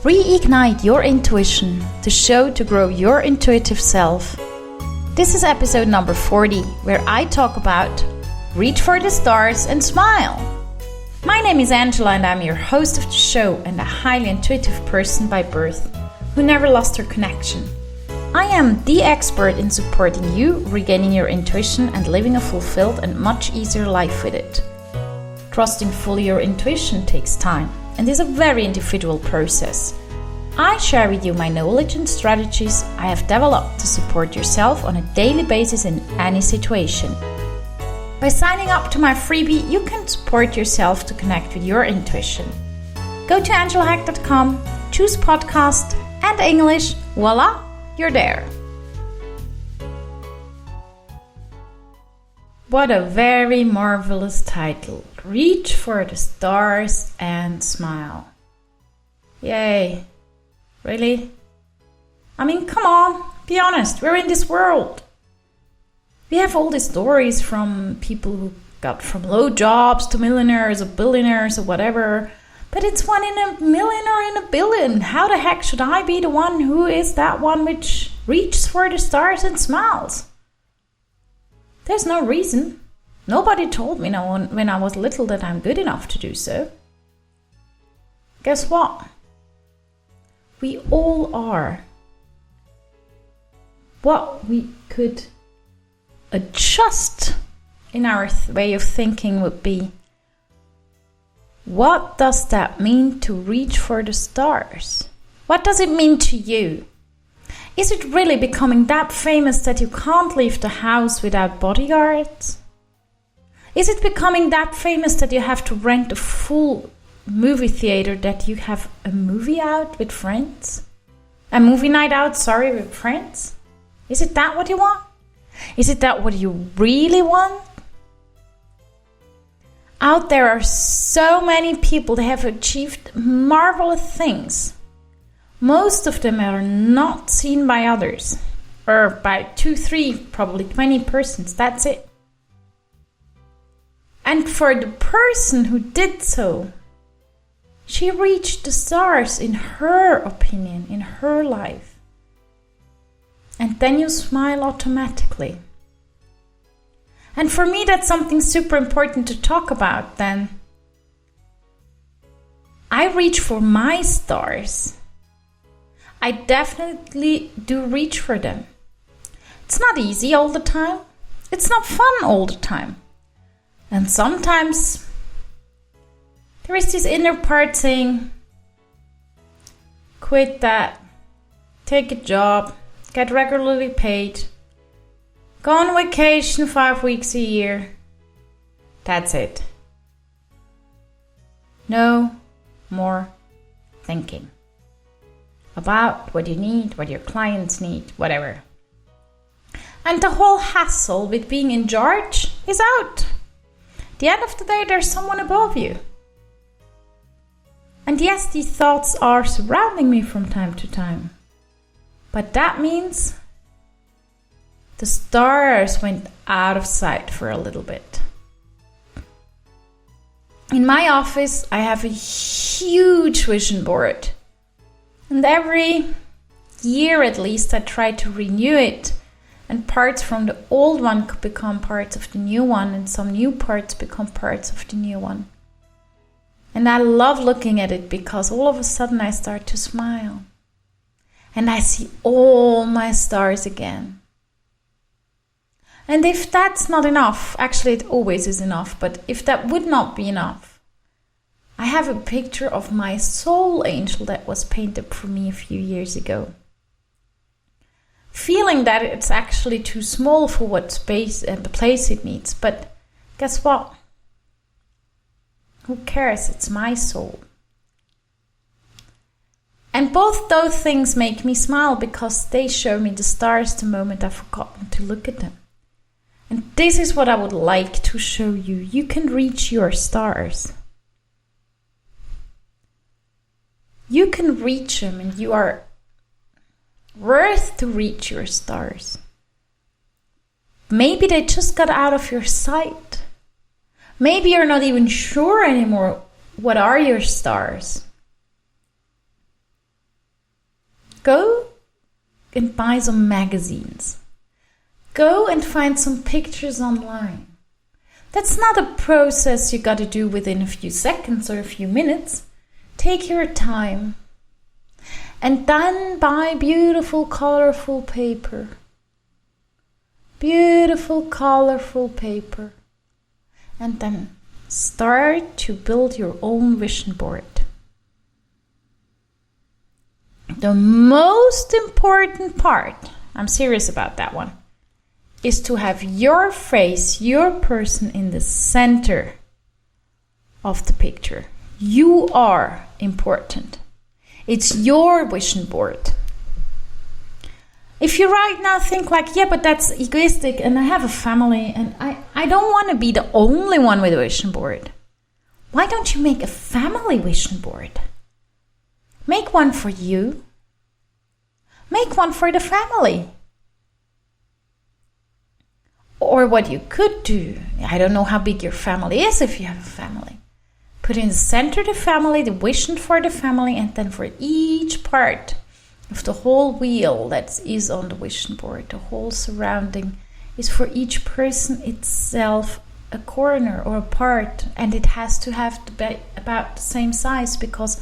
Reignite your intuition, the show to grow your intuitive self. This is episode number 40, where I talk about reach for the stars and smile. My name is Angela and I'm your host of the show and a highly intuitive person by birth who never lost her connection. I am the expert in supporting you regaining your intuition and living a fulfilled and much easier life with it. Trusting fully your intuition takes time and is a very individual process. I share with you my knowledge and strategies I have developed to support yourself on a daily basis in any situation. By signing up to my freebie, you can support yourself to connect with your intuition. Go to angelahack.com, choose podcast and English, voila, you're there. What a very marvelous title. Reach for the stars and smile. Yay. Really? I mean, come on, be honest, we're in this world. We have all these stories from people who got from low jobs to millionaires or billionaires or whatever. But it's 1 in a million or in a billion. How the heck should I be the one who is that one which reaches for the stars and smiles? There's no reason. Nobody told me when I was little that I'm good enough to do so. Guess what? We all are. What we could adjust in our way of thinking would be, what does that mean to reach for the stars? What does it mean to you? Is it really becoming that famous that you can't leave the house without bodyguards? Is it becoming that famous that you have to rent a full movie theater that you have a movie out with friends? A movie night out, with friends? Is it that what you want? Is it that what you really want? Out there are so many people that have achieved marvelous things. Most of them are not seen by others. Or by 2, 3, probably 20 persons. That's it. And for the person who did so, she reached the stars in her opinion, in her life. And then you smile automatically. And for me, that's something super important to talk about then. I reach for my stars. I definitely do reach for them. It's not easy all the time. It's not fun all the time. And sometimes there is this inner part saying, quit that, take a job, get regularly paid, go on vacation 5 weeks a year. That's it. No more thinking about what you need, what your clients need, whatever. And the whole hassle with being in charge is out. At the end of the day, there's someone above you. And yes, these thoughts are surrounding me from time to time. But that means the stars went out of sight for a little bit. In my office, I have a huge vision board. And every year at least, I try to renew it. And parts from the old one could become parts of the new one. And some new parts become parts of the new one. And I love looking at it because all of a sudden I start to smile. And I see all my stars again. And if that's not enough, actually it always is enough, but if that would not be enough, I have a picture of my soul angel that was painted for me a few years ago. Feeling that it's actually too small for what space and the place it needs, but guess what? Who cares? It's my soul. And both those things make me smile because they show me the stars the moment I've forgotten to look at them. And this is what I would like to show you. You can reach your stars. You can reach them and you are worth to reach your stars. Maybe they just got out of your sight. Maybe you're not even sure anymore what are your stars. Go and buy some magazines. Go and find some pictures online. That's not a process you got to do within a few seconds or a few minutes. Take your time. And then buy beautiful, colorful paper. Beautiful, colorful paper. And then start to build your own vision board. The most important part, I'm serious about that one, is to have your face, your person in the center of the picture. You are important. It's your vision board. If you right now think like, yeah, but that's egoistic and I have a family and I don't want to be the only one with a vision board. Why don't you make a family vision board? Make one for you. Make one for the family. Or what you could do, I don't know how big your family is if you have a family. Put in the center of the family, the vision for the family, and then for each part of the whole wheel that is on the vision board, the whole surrounding is for each person itself a corner or a part, and it has to have to be about the same size because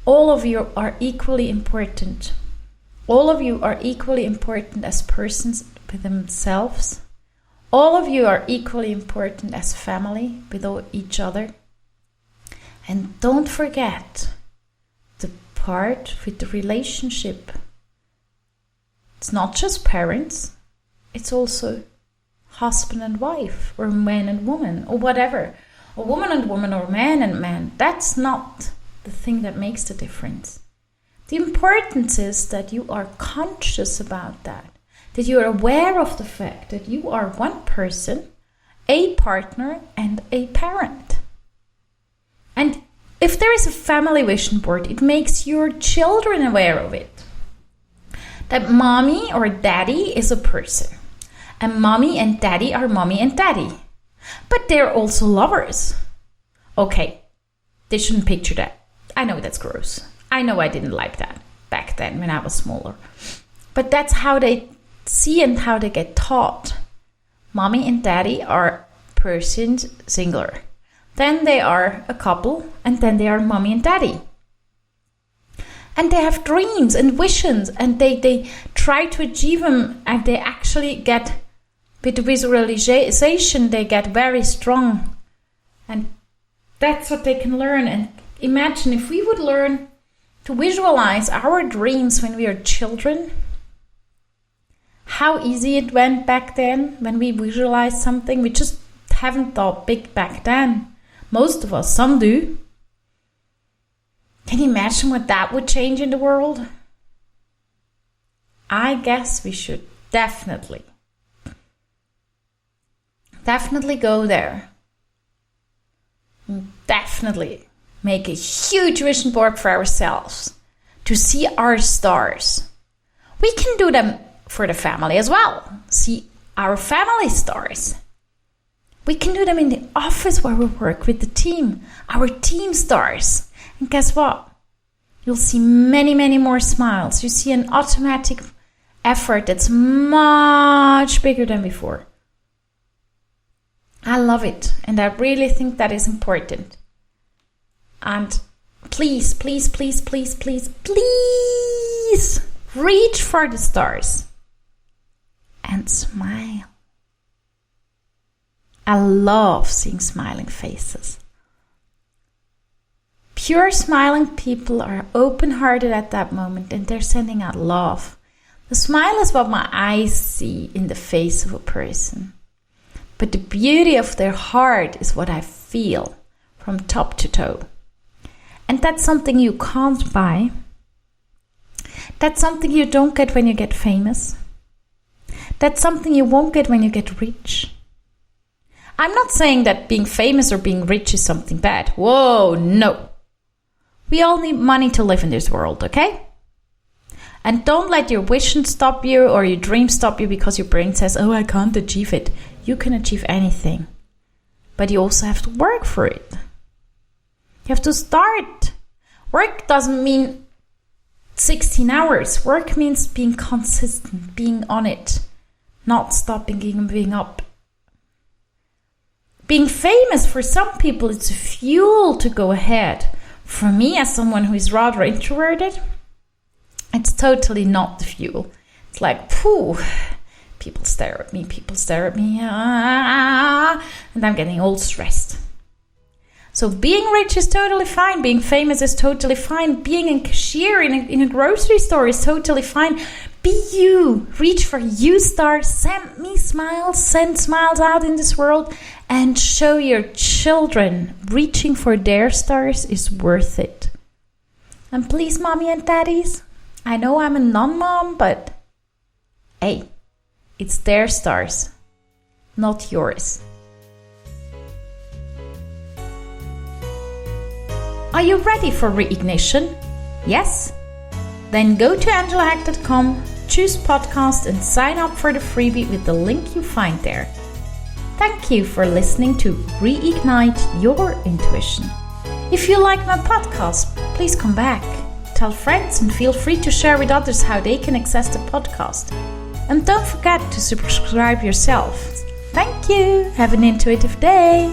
all of you are equally important. All of you are equally important as persons with themselves. All of you are equally important as family with each other. And don't forget the part with the relationship. It's not just parents, it's also husband and wife, or man and woman, or whatever. Or woman and woman, or man and man. That's not the thing that makes the difference. The importance is that you are conscious about that you are aware of the fact that you are one person, a partner, and a parent. And if there is a family vision board, it makes your children aware of it. That mommy or daddy is a person. And mommy and daddy are mommy and daddy. But they're also lovers. Okay, they shouldn't picture that. I know that's gross. I know I didn't like that back then when I was smaller. But that's how they see and how they get taught. Mommy and daddy are persons singular. Then they are a couple, and then they are mommy and daddy. And they have dreams and visions, and they try to achieve them, and they actually get, with the visualization, they get very strong. And that's what they can learn. And imagine if we would learn to visualize our dreams when we are children, how easy it went back then when we visualized something. We just haven't thought big back then. Most of us, some do. Can you imagine what that would change in the world? I guess we should definitely go there. Definitely make a huge vision board for ourselves to see our stars. We can do them for the family as well. See our family stars. We can do them in the office where we work with the team, our team stars. And guess what? You'll see many, many more smiles. You see an automatic effort that's much bigger than before. I love it, and I really think that is important. And please, please, please, please, please, please reach for the stars and smile. I love seeing smiling faces. Pure smiling people are open-hearted at that moment, and they're sending out love. The smile is what my eyes see in the face of a person. But the beauty of their heart is what I feel from top to toe. And that's something you can't buy. That's something you don't get when you get famous. That's something you won't get when you get rich. I'm not saying that being famous or being rich is something bad. Whoa, no. We all need money to live in this world, okay? And don't let your vision stop you or your dream stop you because your brain says, oh, I can't achieve it. You can achieve anything. But you also have to work for it. You have to start. Work doesn't mean 16 hours. Work means being consistent, being on it, not stopping and giving up. Being famous for some people, it's a fuel to go ahead. For me, as someone who is rather introverted, it's totally not the fuel. It's like, people stare at me, and I'm getting all stressed. So being rich is totally fine. Being famous is totally fine. Being a cashier in a grocery store is totally fine. Be you. Reach for you stars. Send me smiles. Send smiles out in this world. And show your children reaching for their stars is worth it. And please, mommy and daddies, I know I'm a non-mom, but hey, it's their stars, not yours. Are you ready for reignition? Yes? Then go to angelahack.com, choose podcast and sign up for the freebie with the link you find there. Thank you for listening to Reignite Your Intuition. If you like my podcast, please come back. Tell friends and feel free to share with others how they can access the podcast. And don't forget to subscribe yourself. Thank you. Have an intuitive day.